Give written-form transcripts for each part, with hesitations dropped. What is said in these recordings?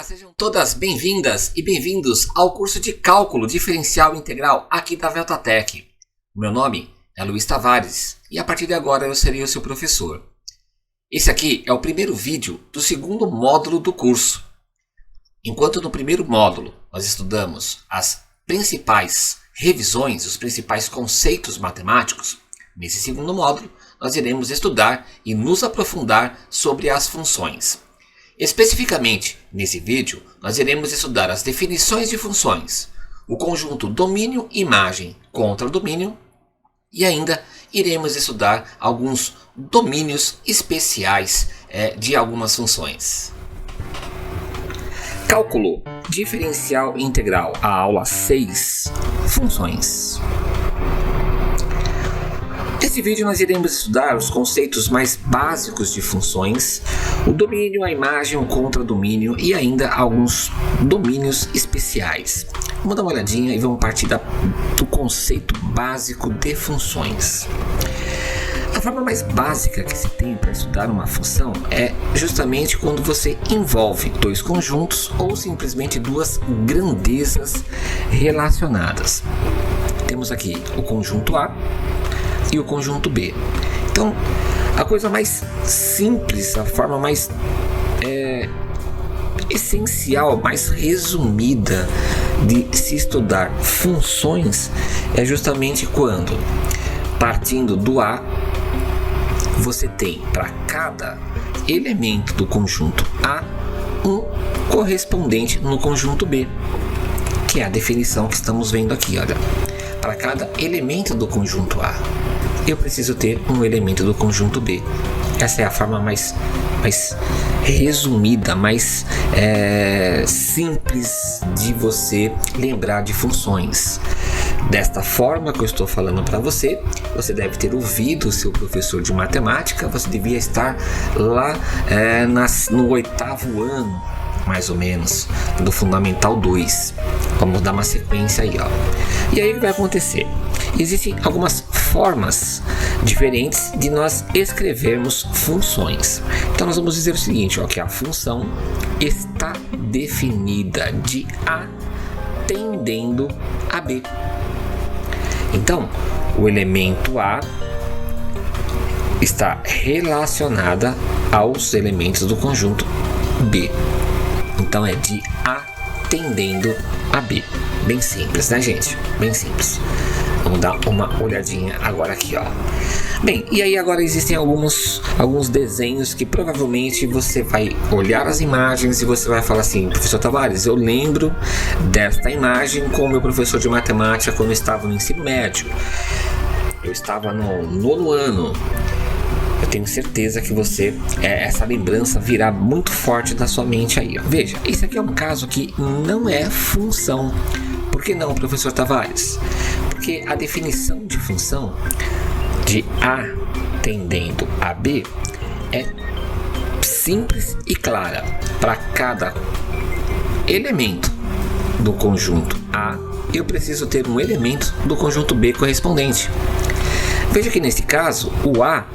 sejam todas bem-vindas e bem-vindos ao curso de Cálculo Diferencial Integral aqui da Veltatec. Meu nome é Luiz Tavares e a partir de agora eu serei o seu professor. Esse aqui é o primeiro vídeo do segundo módulo do curso. Enquanto no primeiro módulo nós estudamos as principais revisões, os principais conceitos matemáticos, nesse segundo módulo nós iremos estudar e nos aprofundar sobre as funções. Especificamente, nesse vídeo, nós iremos estudar as definições de funções, o conjunto domínio-imagem contra domínio e ainda iremos estudar alguns domínios especiais de algumas funções. Cálculo diferencial integral, a aula 6, funções. Nesse vídeo nós iremos estudar os conceitos mais básicos de funções, o domínio, a imagem, o contradomínio e ainda alguns domínios especiais. Vamos dar uma olhadinha e vamos partir do conceito básico de funções. A forma mais básica que se tem para estudar uma função é justamente quando você envolve dois conjuntos ou simplesmente duas grandezas relacionadas. Temos aqui o conjunto A e o conjunto B. Então, a coisa mais simples, a forma mais essencial, mais resumida de se estudar funções é justamente quando, partindo do A, você tem para cada elemento do conjunto A um correspondente no conjunto B, que é a definição que estamos vendo aqui, olha. Para cada elemento do conjunto A, eu preciso ter um elemento do conjunto B. Essa é a forma mais resumida, mais simples de você lembrar de funções. Desta forma que eu estou falando para você, você deve ter ouvido o seu professor de matemática, você devia estar lá no 8º ano, mais ou menos, do Fundamental 2. Vamos dar uma sequência aí, ó. E aí o que vai acontecer? Existem algumas formas diferentes de nós escrevermos funções. Então nós vamos dizer o seguinte, ó, que a função está definida de A tendendo a B. Então, o elemento A está relacionada aos elementos do conjunto B. Então é de A tendendo a B. Bem simples, né, gente? Bem simples. Vamos dar uma olhadinha agora aqui, ó. Bem, e aí agora existem alguns desenhos que provavelmente você vai olhar as imagens e você vai falar assim: professor Tavares, eu lembro desta imagem com o meu professor de matemática quando eu estava no ensino médio. Eu estava no 9º ano. Eu tenho certeza que essa lembrança virá muito forte da sua mente aí, ó. Veja, esse aqui é um caso que não é função. Por que não, professor Tavares? Porque a definição de função de A tendendo a B é simples e clara. Para cada elemento do conjunto A, eu preciso ter um elemento do conjunto B correspondente. Veja que nesse caso, o A,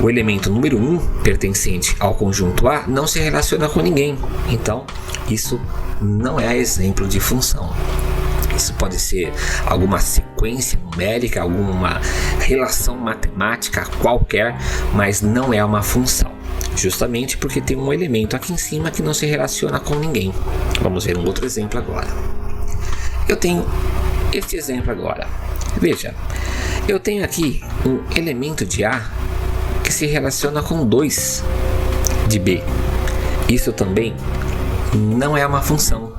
o elemento número 1 pertencente ao conjunto A, não se relaciona com ninguém. Então, isso não é exemplo de função. Isso pode ser alguma sequência numérica, alguma relação matemática qualquer, mas não é uma função. Justamente porque tem um elemento aqui em cima que não se relaciona com ninguém. Vamos ver um outro exemplo agora. Eu tenho este exemplo agora. Veja, eu tenho aqui um elemento de A que se relaciona com 2 de B. Isso também não é uma função.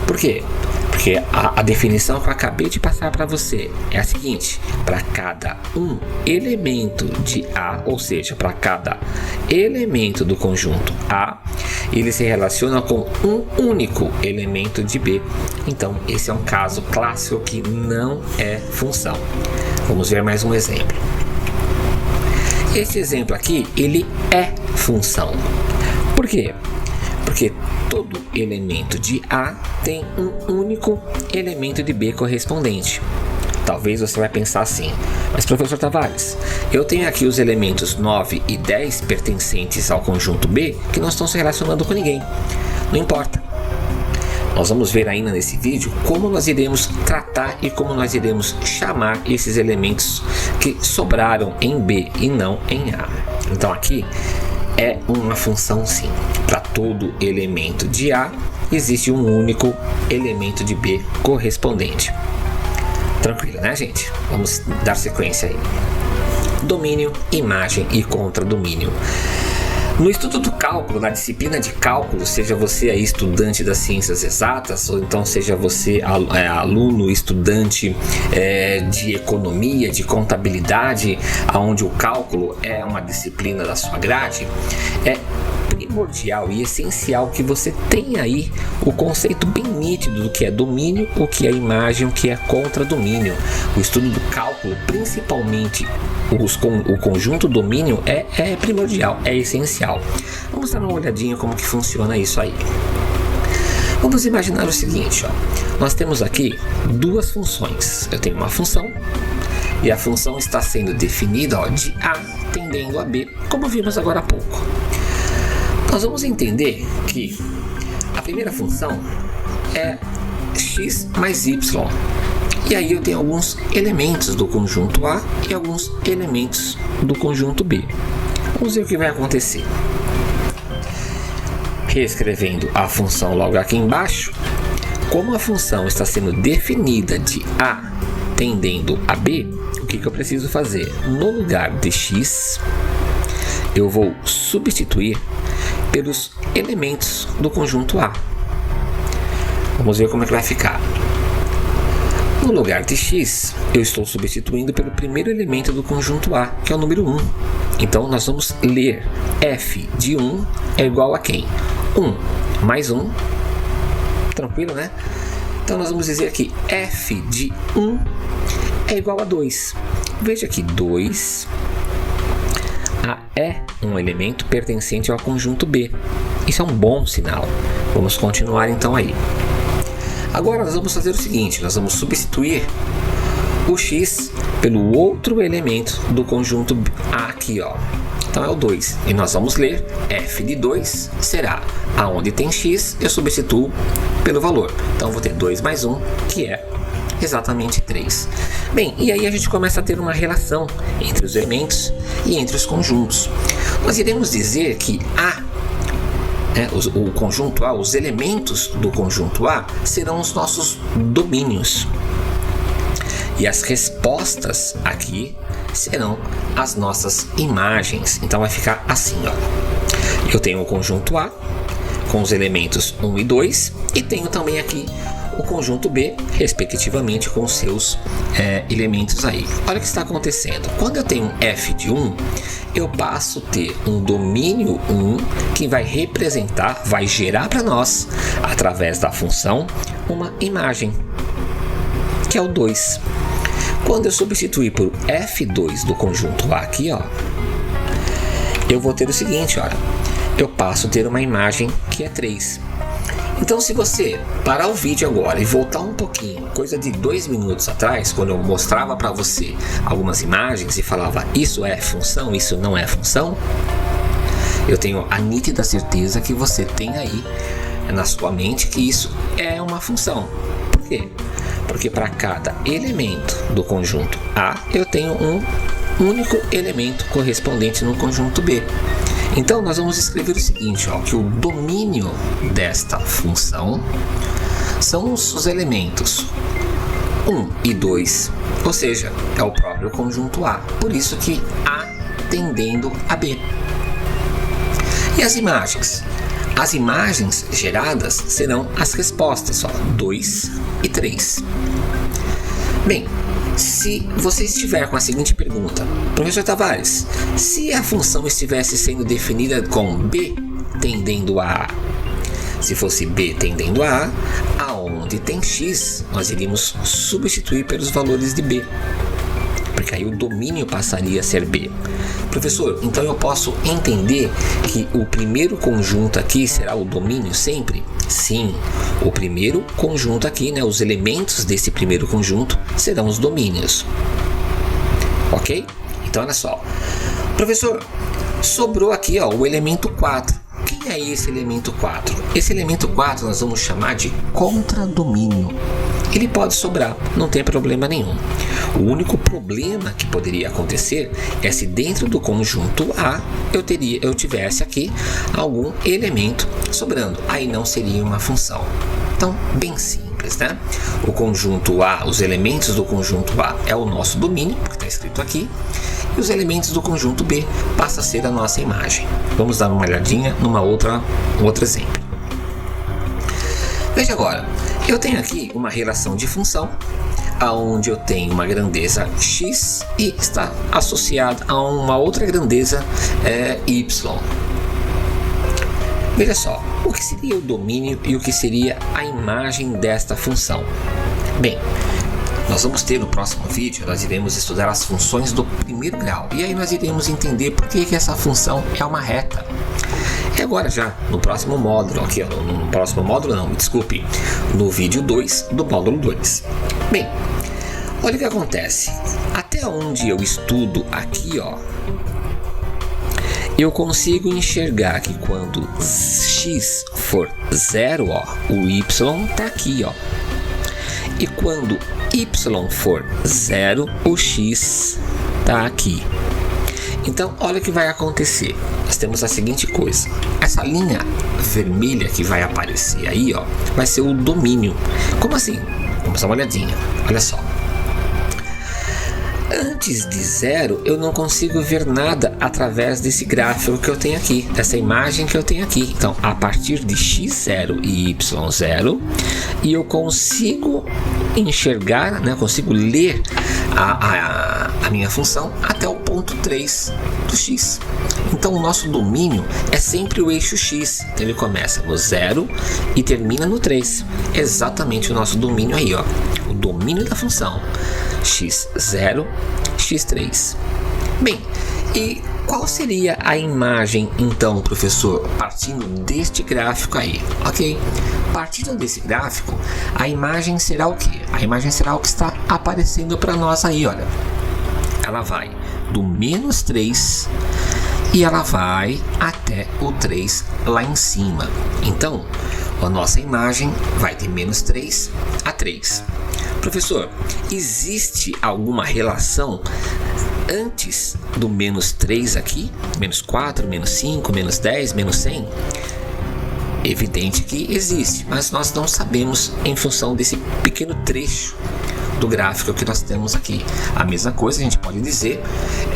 Por quê? Porque a definição que eu acabei de passar para você é a seguinte: para cada um elemento de A, ou seja, para cada elemento do conjunto A, ele se relaciona com um único elemento de B. Então, esse é um caso clássico que não é função. Vamos ver mais um exemplo. Esse exemplo aqui, ele é função. Por quê? Porque todo elemento de A tem um único elemento de B correspondente. Talvez você vai pensar assim: mas professor Tavares, eu tenho aqui os elementos 9 e 10 pertencentes ao conjunto B que não estão se relacionando com ninguém. Não importa, Nós vamos ver ainda nesse vídeo como nós iremos tratar e como nós iremos chamar esses elementos que sobraram em B e não em A. Então aqui é uma função sim. Para todo elemento de A existe um único elemento de B correspondente. Tranquilo, né, gente? Vamos dar sequência aí. Domínio, imagem e contradomínio. No estudo do cálculo, na disciplina de cálculo, seja você aí estudante das ciências exatas, ou então seja você aluno, estudante de economia, de contabilidade, onde o cálculo é uma disciplina da sua grade, é primordial e essencial que você tenha aí o conceito bem nítido do que é domínio, o que é imagem, o que é contradomínio. O estudo do cálculo, principalmente o conjunto domínio, é primordial, é essencial. Vamos dar uma olhadinha como que funciona isso aí. Vamos imaginar o seguinte, nós temos aqui duas funções. Eu tenho uma função e a função está sendo definida de A tendendo a B, como vimos agora há pouco. Nós vamos entender que a primeira função é x mais y. E aí eu tenho alguns elementos do conjunto A e alguns elementos do conjunto B. Vamos ver o que vai acontecer. Reescrevendo a função logo aqui embaixo, como a função está sendo definida de A tendendo a B, o que eu preciso fazer? No lugar de x, eu vou substituir pelos elementos do conjunto A. Vamos ver como é que vai ficar. No lugar de x, eu estou substituindo pelo primeiro elemento do conjunto A, que é o número 1. Então, nós vamos ler f de 1 é igual a quem? 1 mais 1. Tranquilo, né? Então, nós vamos dizer que f de 1 é igual a 2. Veja que 2... A é um elemento pertencente ao conjunto B. Isso é um bom sinal. Vamos continuar então aí. Agora nós vamos fazer o seguinte, nós vamos substituir o x pelo outro elemento do conjunto A aqui, Então é o 2. E nós vamos ler f de 2 será aonde tem x, eu substituo pelo valor. Então eu vou ter 2 mais 1, que é exatamente 3. Bem, e aí a gente começa a ter uma relação entre os elementos e entre os conjuntos. Nós iremos dizer que o conjunto A, os elementos do conjunto A serão os nossos domínios. E as respostas aqui serão as nossas imagens. Então vai ficar assim, Eu tenho o conjunto A com os elementos 1 e 2 e tenho também aqui o conjunto B, respectivamente, com seus elementos aí. Olha o que está acontecendo. Quando eu tenho um f de 1, eu passo a ter um domínio 1 que vai representar, vai gerar para nós, através da função, uma imagem, que é o 2. Quando eu substituir por f2 do conjunto A aqui, eu vou ter o seguinte, eu passo a ter uma imagem que é 3. Então, se você parar o vídeo agora e voltar um pouquinho, coisa de 2 minutos atrás, quando eu mostrava para você algumas imagens e falava isso é função, isso não é função, eu tenho a nítida certeza que você tem aí na sua mente que isso é uma função. Por quê? Porque para cada elemento do conjunto A, eu tenho um único elemento correspondente no conjunto B. Então, nós vamos escrever o seguinte, que o domínio desta função são os elementos 1 e 2, ou seja, é o próprio conjunto A. Por isso que A tendendo a B. E as imagens? As imagens geradas serão as respostas, 2 e 3. Bem, se você estiver com a seguinte pergunta, professor Tavares, se a função estivesse sendo definida com B tendendo a A, se fosse B tendendo a A, aonde tem X, nós iríamos substituir pelos valores de B, porque aí o domínio passaria a ser B. Professor, então eu posso entender que o primeiro conjunto aqui será o domínio sempre? Sim, o primeiro conjunto aqui, os elementos desse primeiro conjunto serão os domínios. Ok? Então olha só. Professor, sobrou aqui o elemento 4. Quem Quem é esse elemento 4? Esse elemento 4 nós vamos chamar de contradomínio. Ele pode sobrar, não tem problema nenhum. O único problema que poderia acontecer é se dentro do conjunto A eu tivesse aqui algum elemento sobrando. Aí não seria uma função. Então, bem simples, né? O conjunto A, os elementos do conjunto A é o nosso domínio, que está escrito aqui. E os elementos do conjunto B passam a ser a nossa imagem. Vamos dar uma olhadinha numa outro exemplo. Veja agora, eu tenho aqui uma relação de função, onde eu tenho uma grandeza x e está associada a uma outra grandeza y. Veja só, o que seria o domínio e o que seria a imagem desta função? Bem, nós vamos ter no próximo vídeo, nós iremos estudar as funções do primeiro grau. E aí nós iremos entender por que essa função é uma reta. E agora já, no próximo módulo, aqui, no próximo módulo não, desculpe, no vídeo 2 do módulo 2. Bem, olha o que acontece. Até onde eu estudo aqui, ó, eu consigo enxergar que quando x for 0, ó, o y está aqui, ó. E quando y for 0, o x está aqui. Então, olha o que vai acontecer. Nós temos a seguinte coisa. Essa linha vermelha que vai aparecer aí, ó, vai ser o domínio. Como assim? Vamos dar uma olhadinha. Olha só. Antes de 0, eu não consigo ver nada através desse gráfico que eu tenho aqui, dessa imagem que eu tenho aqui. Então, a partir de x0 e y0, e eu consigo enxergar, né, consigo ler a minha função até o ponto 3 do x. Então, o nosso domínio é sempre o eixo x. Então, ele começa no 0 e termina no 3. Exatamente o nosso domínio aí, ó. O domínio da função x0, x3. Bem, e qual seria a imagem, então, professor, partindo deste gráfico aí? Ok, partindo desse gráfico, a imagem será o que? A imagem será o que está aparecendo para nós aí, olha. Ela vai do menos 3 e ela vai até o 3 lá em cima. Então, a nossa imagem vai de menos 3 a 3. Professor, existe alguma relação antes do menos 3 aqui? Menos 4, menos 5, menos 10, menos 100? Evidente que existe, mas nós não sabemos em função desse pequeno trecho do gráfico que nós temos aqui. A mesma coisa a gente pode dizer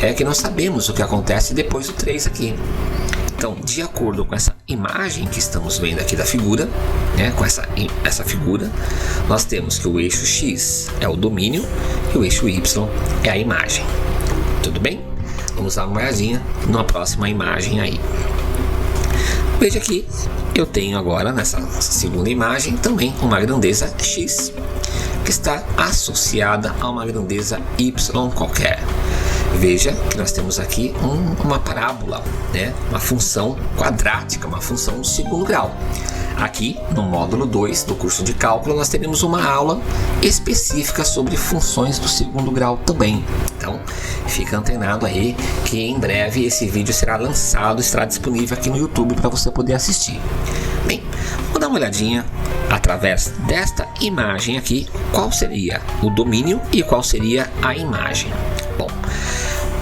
é que nós sabemos o que acontece depois do 3 aqui. Então, de acordo com essa imagem que estamos vendo aqui da figura, né, com essa figura, nós temos que o eixo x é o domínio e o eixo y é a imagem. Tudo bem? Vamos dar uma olhadinha na próxima imagem aí. Veja aqui, eu tenho agora nessa segunda imagem também uma grandeza x que está associada a uma grandeza y qualquer. Veja que nós temos aqui uma parábola, né? Uma função quadrática, uma função de segundo grau. Aqui no módulo 2 do curso de cálculo nós teremos uma aula específica sobre funções do segundo grau também. Então fica antenado aí que em breve esse vídeo será lançado, estará disponível aqui no YouTube para você poder assistir. Bem, vamos dar uma olhadinha através desta imagem aqui, qual seria o domínio e qual seria a imagem. Bom,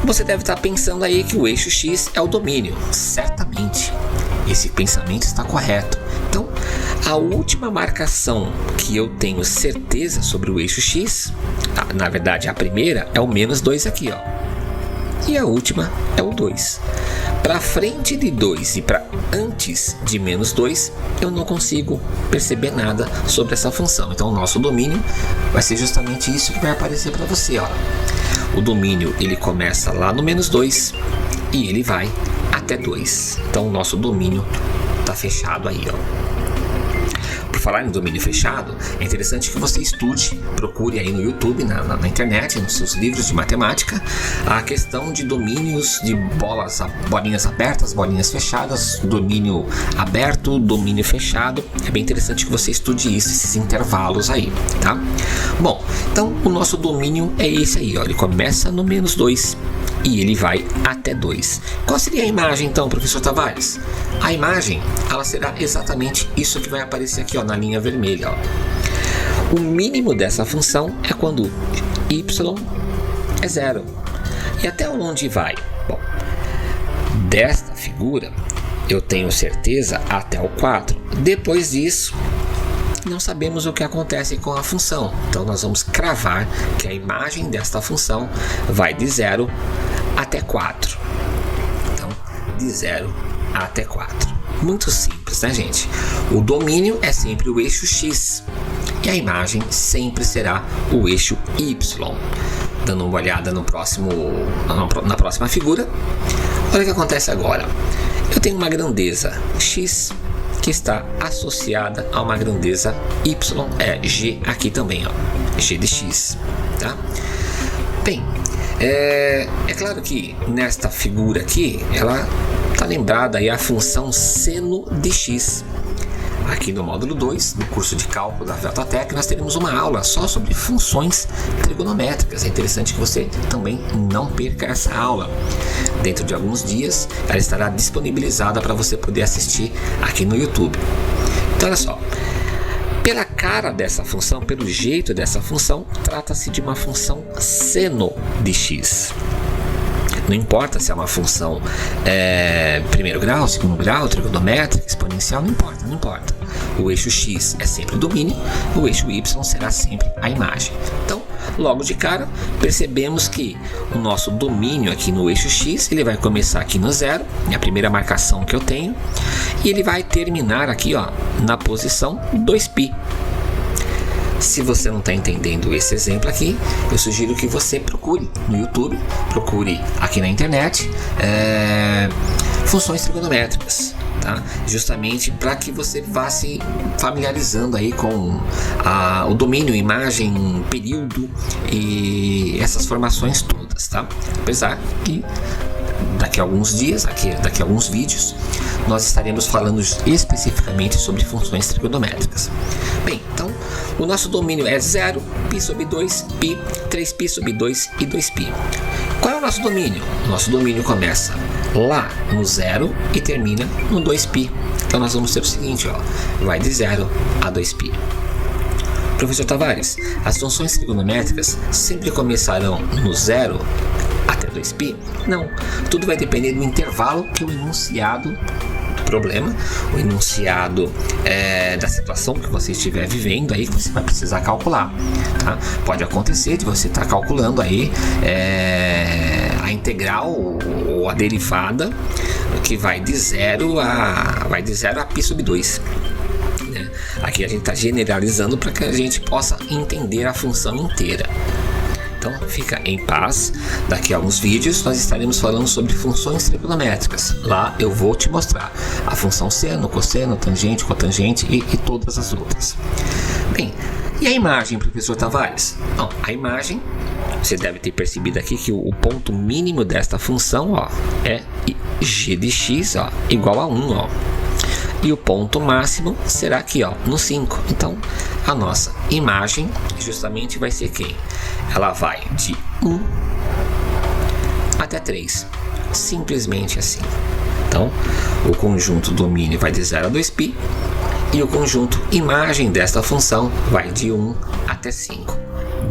você deve estar pensando aí que o eixo x é o domínio. Certamente, esse pensamento está correto. Então, a última marcação que eu tenho certeza sobre o eixo x, na verdade a primeira é o menos 2 aqui, ó. E a última é o 2. Para frente de 2 e para antes de menos 2, eu não consigo perceber nada sobre essa função. Então, o nosso domínio vai ser justamente isso que vai aparecer para você, ó. O domínio ele começa lá no menos 2 e ele vai até 2. Então o nosso domínio está fechado aí, ó. Por falar em domínio fechado, é interessante que você estude, procure aí no YouTube, na internet, nos seus livros de matemática, a questão de domínios de bolinhas abertas, bolinhas fechadas, domínio aberto, domínio fechado. É bem interessante que você estude isso, esses intervalos aí, tá? Bom, então o nosso domínio é esse aí, ó. Ele começa no menos 2 e ele vai até 2. Qual seria a imagem então, professor Tavares? A imagem, ela será exatamente isso que vai aparecer aqui, ó, na linha vermelha, ó. O mínimo dessa função é quando y é 0. E até onde vai? Bom, desta figura eu tenho certeza até o 4. Depois disso, não sabemos o que acontece com a função. Então nós vamos cravar que a imagem desta função vai de 0 até 4. Então, de 0 até 4. Muito simples, né, gente? O domínio é sempre o eixo x e a imagem sempre será o eixo y. Dando uma olhada na próxima figura, olha o que acontece agora. Eu tenho uma grandeza x que está associada a uma grandeza y, g aqui também, ó, g de x, tá? Bem, é claro que nesta figura aqui, ela está lembrada aí a função seno de x. Aqui no módulo 2, no curso de cálculo da Veltatec, nós teremos uma aula só sobre funções trigonométricas. É interessante que você também não perca essa aula. Dentro de alguns dias, ela estará disponibilizada para você poder assistir aqui no YouTube. Então, olha só. Pela cara dessa função, pelo jeito dessa função, trata-se de uma função seno de x. Não importa se é uma função primeiro grau, segundo grau, trigonométrica, exponencial, não importa. O eixo x é sempre o domínio, o eixo y será sempre a imagem. Então, logo de cara, percebemos que o nosso domínio aqui no eixo x, ele vai começar aqui no 0, é a primeira marcação que eu tenho, e ele vai terminar aqui, ó, na posição 2π. Se você não está entendendo esse exemplo aqui, eu sugiro que você procure no YouTube, procure aqui na internet funções trigonométricas, tá? Justamente para que você vá se familiarizando aí com o domínio, imagem, período e essas formações todas, tá? Apesar que daqui a alguns dias, daqui a alguns vídeos, nós estaremos falando especificamente sobre funções trigonométricas. Bem, então, o nosso domínio é 0, π sobre 2, π, 3π sobre 2 e 2π. Qual é o nosso domínio? O nosso domínio começa lá no 0 e termina no 2π. Então, nós vamos ter o seguinte, ó, vai de 0 a 2π. Professor Tavares, as funções trigonométricas sempre começarão no 0 até 2π? Não, tudo vai depender do intervalo que o enunciado do problema, o enunciado da situação que você estiver vivendo aí, que você vai precisar calcular, tá? Pode acontecer de você estar calculando aí a integral ou a derivada que vai de 0 a π sobre 2. Aqui a gente está generalizando para que a gente possa entender a função inteira. Então fica em paz, daqui a alguns vídeos nós estaremos falando sobre funções trigonométricas. Lá eu vou te mostrar a função seno, cosseno, tangente, cotangente e todas as outras. Bem, e a imagem, professor Tavares? Bom, a imagem, você deve ter percebido aqui que o ponto mínimo desta função, ó, é g de x, ó, igual a 1, ó. E o ponto máximo será aqui, ó, no 5. Então, a nossa imagem justamente vai ser quem? Ela vai de 1 até 3. Simplesmente assim. Então, o conjunto domínio vai de 0 a 2π. E o conjunto imagem desta função vai de 1 até 5.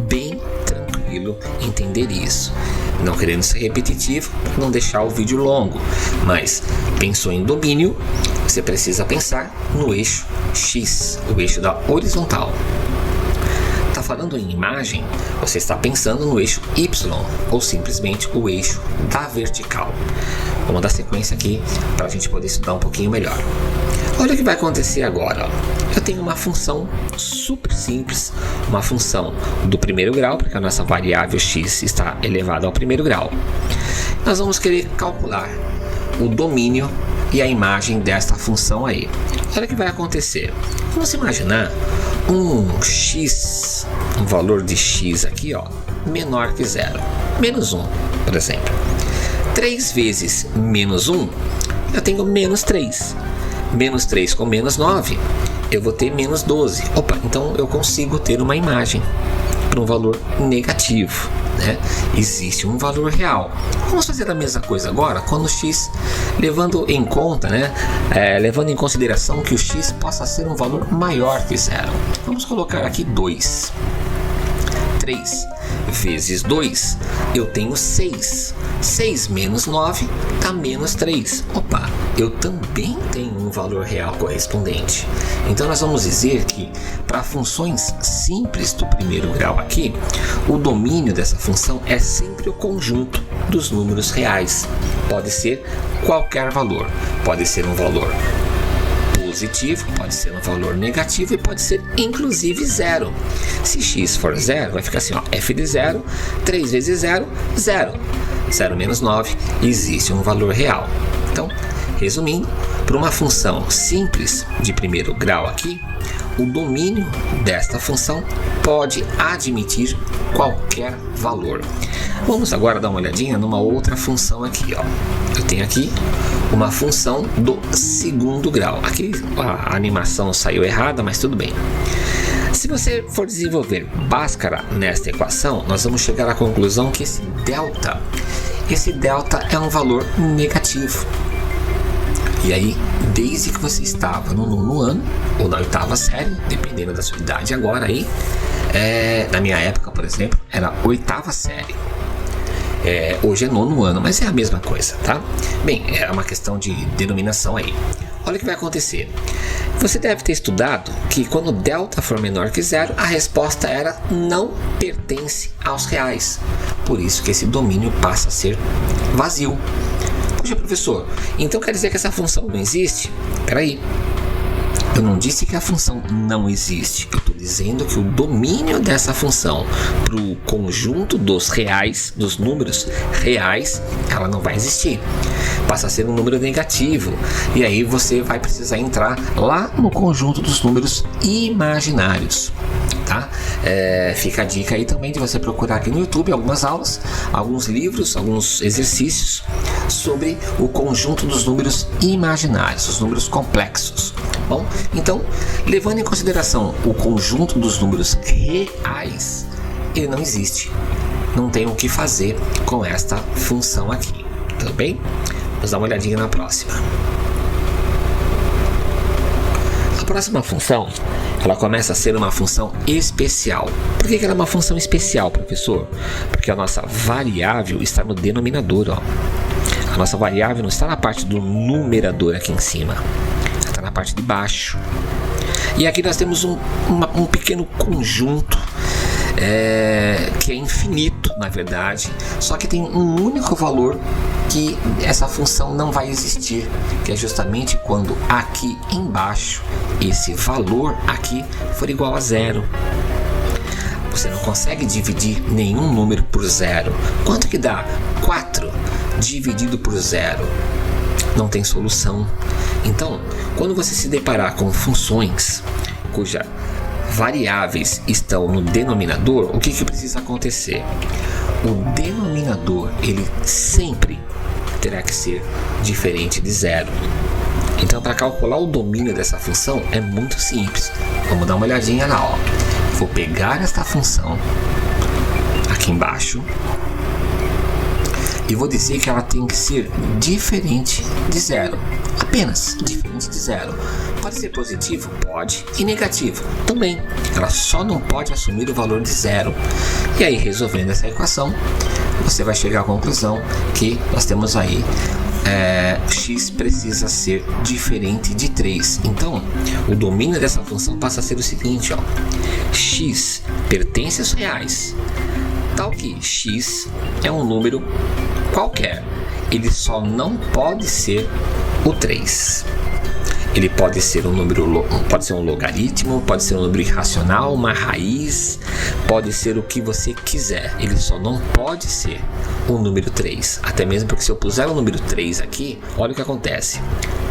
Bem tranquilo entender isso. Não querendo ser repetitivo, para não deixar o vídeo longo. Mas, pensou em domínio, você precisa pensar no eixo X, o eixo da horizontal. Está falando em imagem, você está pensando no eixo Y, ou simplesmente o eixo da vertical. Vamos dar sequência aqui para a gente poder estudar um pouquinho melhor. Olha o que vai acontecer agora. Eu tenho uma função super simples, uma função do primeiro grau, porque a nossa variável x está elevada ao primeiro grau. Nós vamos querer calcular o domínio e a imagem desta função aí. Olha o que vai acontecer. Vamos imaginar um x, um valor de x aqui, ó, menor que 0. Menos 1, por exemplo. 3 vezes menos 1, eu tenho menos 3. Menos 3 com menos 9, eu vou ter menos 12. Opa, então eu consigo ter uma imagem. para um valor negativo, né? Existe um valor real. Vamos fazer a mesma coisa agora quando x, levando em conta, né? Levando em consideração que o x possa ser um valor maior que 0. Vamos colocar aqui 2. 3 vezes 2, eu tenho 6. 6 menos 9 dá menos 3. Opa, eu também tenho um valor real correspondente. Então nós vamos dizer que para funções simples do primeiro grau aqui, o domínio dessa função é sempre o conjunto dos números reais. Pode ser qualquer valor, pode ser um valor positivo, pode ser um valor negativo e pode ser inclusive zero. Se x for zero, vai ficar assim, ó, f de 0, 3 vezes 0, 0. 0 menos 9, existe um valor real. Então, resumindo, para uma função simples de primeiro grau aqui, o domínio desta função pode admitir qualquer valor. Vamos agora dar uma olhadinha numa outra função aqui, ó. Eu tenho aqui uma função do segundo grau. Aqui a animação saiu errada, mas tudo bem. Se você for desenvolver Bhaskara nesta equação, nós vamos chegar à conclusão que esse delta é um valor negativo. E aí, desde que você estava no nono ano, ou na oitava série, dependendo da sua idade agora aí, na minha época, por exemplo, era oitava série. Hoje é nono ano, mas é a mesma coisa, tá? Bem, é uma questão de denominação aí. Olha o que vai acontecer. Você deve ter estudado que quando delta for menor que 0, a resposta era não pertence aos reais. Por isso que esse domínio passa a ser vazio. Poxa, professor, então quer dizer que essa função não existe? Peraí. Eu não disse que a função não existe. Eu estou dizendo que o domínio dessa função para o conjunto dos reais, dos números reais, ela não vai existir. Passa a ser um número negativo. E aí você vai precisar entrar lá no conjunto dos números imaginários. Tá? Fica a dica aí também de você procurar aqui no YouTube algumas aulas, alguns livros, alguns exercícios sobre o conjunto dos números imaginários, os números complexos. Bom, então, levando em consideração o conjunto dos números reais, ele não existe. Não tem o que fazer com esta função aqui. Tudo bem? Vamos dar uma olhadinha na próxima. A próxima função, ela começa a ser uma função especial. Por que ela é uma função especial, professor? Porque a nossa variável está no denominador, ó. A nossa variável não está na parte do numerador aqui em cima. Está na parte de baixo. E aqui nós temos um pequeno conjunto que é infinito, na verdade. Só que tem um único valor que essa função não vai existir, que é justamente quando aqui embaixo esse valor aqui for igual a 0. Você não consegue dividir nenhum número por 0. Quanto que dá? 4 dividido por 0. Não tem solução. Então, quando você se deparar com funções cuja variáveis estão no denominador, o que precisa acontecer? O denominador, ele sempre terá que ser diferente de 0. Então, para calcular o domínio dessa função é muito simples. Vamos dar uma olhadinha lá, ó. Vou pegar esta função aqui embaixo e vou dizer que ela tem que ser diferente de 0. Apenas diferente de 0. Pode ser positivo? Pode. E negativo? Também. Ela só não pode assumir o valor de 0. E aí, resolvendo essa equação, você vai chegar à conclusão que nós temos aí x precisa ser diferente de 3. Então, o domínio dessa função passa a ser o seguinte, ó. X pertence aos reais, tal que x é um número qualquer. Ele só não pode ser o 3. Ele pode ser um número, pode ser um logaritmo, pode ser um número irracional, uma raiz, pode ser o que você quiser. Ele só não pode ser um número 3. Até mesmo porque se eu puser o número 3 aqui, olha o que acontece.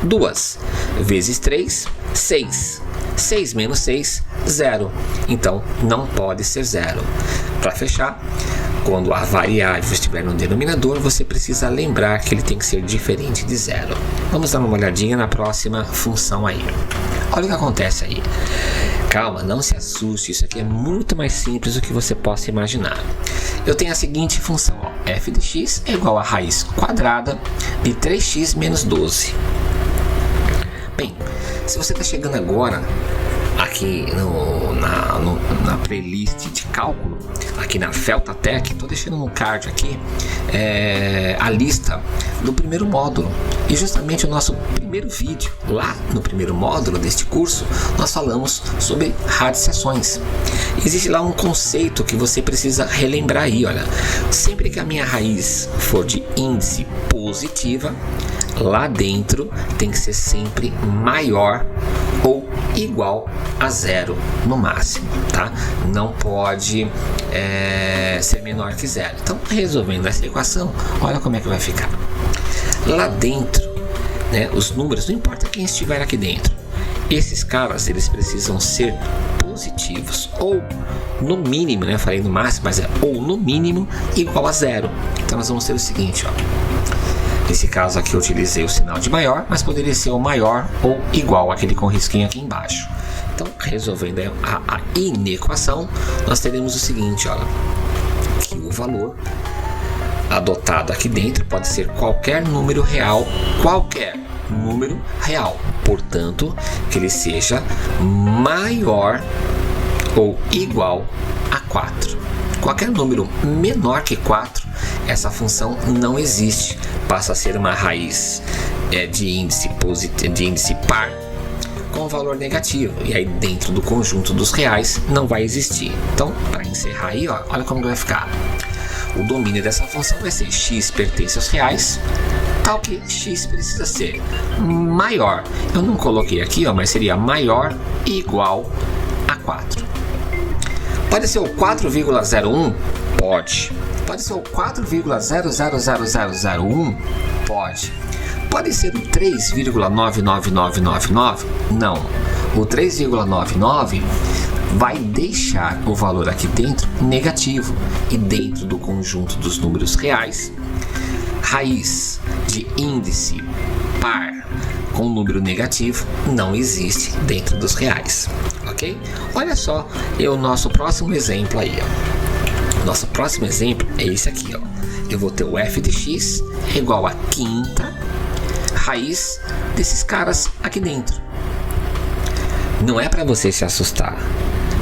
2 vezes 3, 6. 6 menos 6, 0. Então, não pode ser 0. Para fechar, quando a variável estiver no denominador, você precisa lembrar que ele tem que ser diferente de 0. Vamos dar uma olhadinha na próxima função aí. Olha o que acontece aí. Calma, não se assuste, isso aqui é muito mais simples do que você possa imaginar. Eu tenho a seguinte função, ó, f de x é igual a raiz quadrada de 3x menos 12. Bem, se você está chegando agora aqui na playlist de cálculo, aqui na Feltatech, estou deixando no card aqui a lista do primeiro módulo. E justamente o nosso primeiro vídeo, lá no primeiro módulo deste curso, nós falamos sobre radiciações. Existe lá um conceito que você precisa relembrar aí, olha. Sempre que a minha raiz for de índice positiva, lá dentro tem que ser sempre maior ou igual a zero no máximo, tá? Não pode ser menor que zero. Então, resolvendo essa equação, olha como é que vai ficar. Lá dentro, né, os números, não importa quem estiver aqui dentro, esses caras, eles precisam ser positivos, ou no mínimo, né, eu falei no máximo, mas ou no mínimo igual a zero. Então, nós vamos ter o seguinte, ó. Nesse caso aqui eu utilizei o sinal de maior, mas poderia ser o maior ou igual, aquele com risquinho aqui embaixo. Então, resolvendo a inequação, nós teremos o seguinte, olha, que o valor adotado aqui dentro pode ser qualquer número real, portanto, que ele seja maior ou igual a 4. Qualquer número menor que 4, essa função não existe, passa a ser uma raiz de índice par com valor negativo, e aí dentro do conjunto dos reais não vai existir. Então, para encerrar aí, ó, olha como vai ficar. O domínio dessa função vai ser x pertence aos reais, tal que x precisa ser maior. Eu não coloquei aqui, ó, mas seria maior e igual a 4. Pode ser o 4,01? Pode. Pode ser o 4,000001? Pode. Pode ser o 3,99999? Não. O 3,99 vai deixar o valor aqui dentro negativo, e dentro do conjunto dos números reais, raiz de índice par com número negativo não existe dentro dos reais, ok? Olha só, o nosso próximo exemplo aí, ó. Nosso próximo exemplo é esse aqui, ó. Eu vou ter o f de x igual a quinta raiz desses caras aqui dentro. Não é para você se assustar.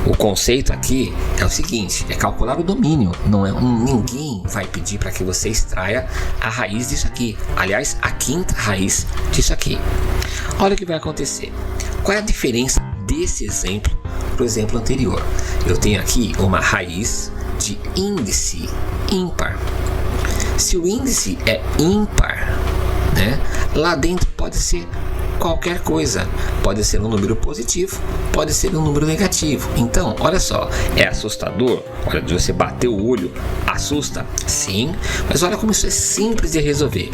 O conceito aqui é o seguinte, é calcular o domínio. Ninguém vai pedir para que você extraia a raiz disso aqui. Aliás, a quinta raiz disso aqui. Olha o que vai acontecer. Qual é a diferença desse exemplo para o exemplo anterior? Eu tenho aqui uma raiz de índice ímpar. Se o índice é ímpar, né, lá dentro pode ser qualquer coisa, pode ser um número positivo, pode ser um número negativo. Então, olha só, é assustador? Olha, de você bater o olho, assusta? Sim, mas olha como isso é simples de resolver.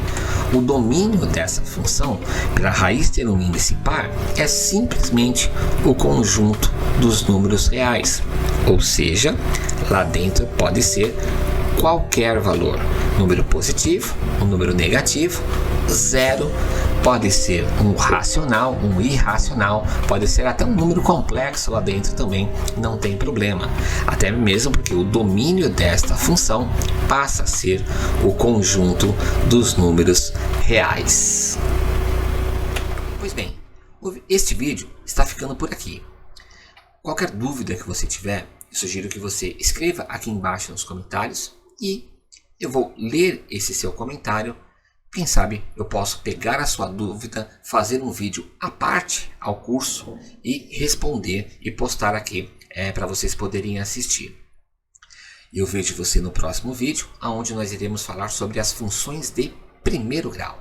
O domínio dessa função, pela raiz ter um índice par, é simplesmente o conjunto dos números reais. Ou seja, lá dentro pode ser qualquer valor. Número positivo, um número negativo, zero, pode ser um racional, um irracional, pode ser até um número complexo lá dentro também, não tem problema. Até mesmo porque o domínio desta função passa a ser o conjunto dos números reais. Pois bem, este vídeo está ficando por aqui. Qualquer dúvida que você tiver, eu sugiro que você escreva aqui embaixo nos comentários e eu vou ler esse seu comentário. Quem sabe eu posso pegar a sua dúvida, fazer um vídeo à parte ao curso e responder e postar aqui para vocês poderem assistir. Eu vejo você no próximo vídeo, onde nós iremos falar sobre as funções de primeiro grau.